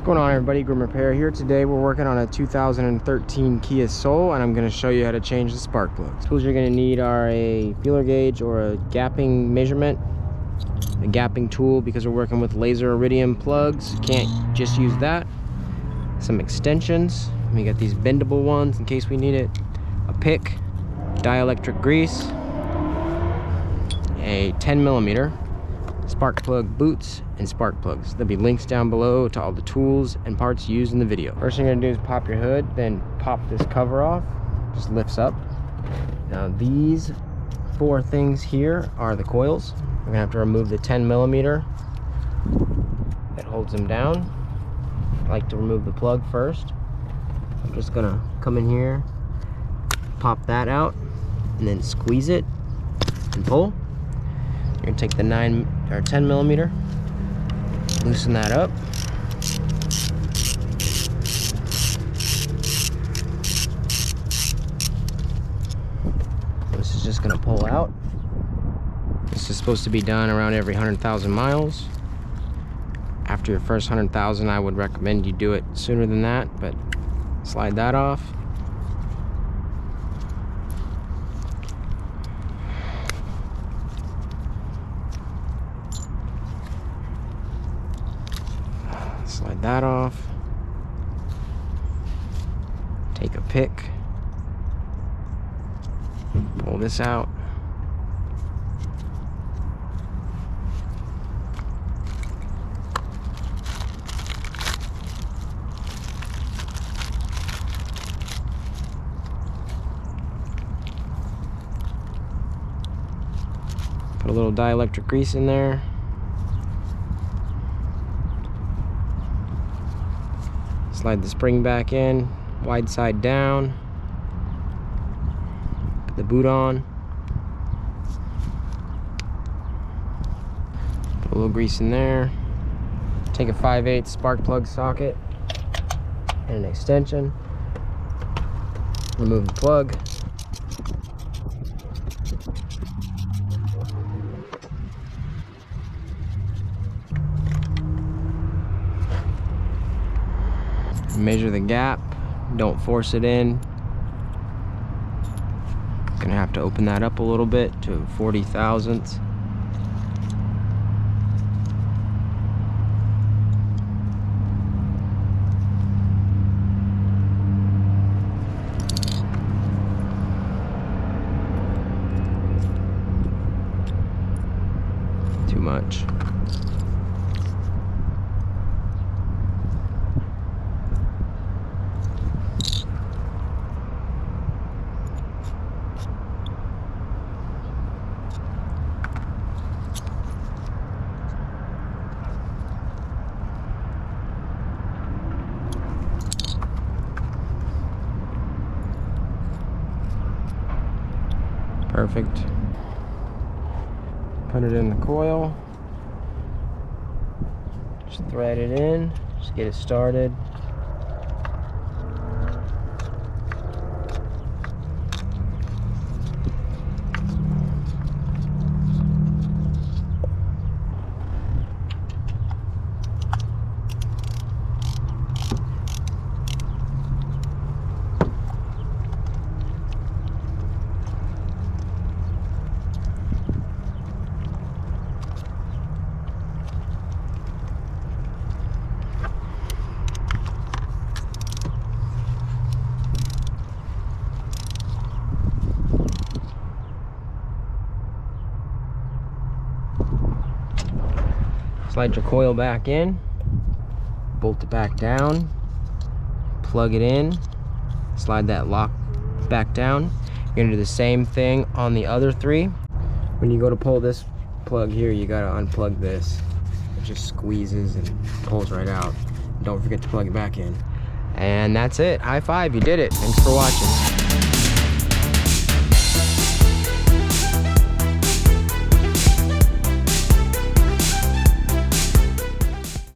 What's going on, everybody? Grim Repair here. Today we're working on a 2013 Kia Soul, and I'm going to show you how to change the spark plugs. Tools you're going to need are a feeler gauge or a gapping measurement, a gapping tool because we're working with laser iridium plugs. Can't just use that. Some extensions. We got these bendable ones in case we need it. A pick, dielectric grease, a 10mm spark plug boots, and spark plugs. There'll be links down below to all the tools and parts used in the video. First thing you're gonna do is pop your hood, then pop this cover off. Just lifts up. Now these four things here are the coils. We're gonna have to remove the 10mm that holds them down. I like to remove the plug first. I'm just gonna come in here, pop that out, and then squeeze it and pull. You're gonna take the 10mm, loosen that up. This is just gonna pull out. This is supposed to be done around every 100,000 miles. After your first 100,000, I would recommend you do it sooner than that, but slide that off. Slide that off. Take a pick. Pull this out. Put a little dielectric grease in there. Slide the spring back in, wide side down. Put the boot on. Put a little grease in there. Take a 5/8 spark plug socket and an extension. Remove the plug. Measure the gap, don't force it in. Gonna have to open that up a little bit to 40 thousandths. Too much. Perfect. Put it in the coil. Just thread it in. Just get it started. Slide your coil back in, bolt it back down, plug it in, slide that lock back down. You're gonna do the same thing on the other three. When you go to pull this plug here, you gotta unplug this. It just squeezes and pulls right out. Don't forget to plug it back in. And that's it. High five, you did it. Thanks for watching.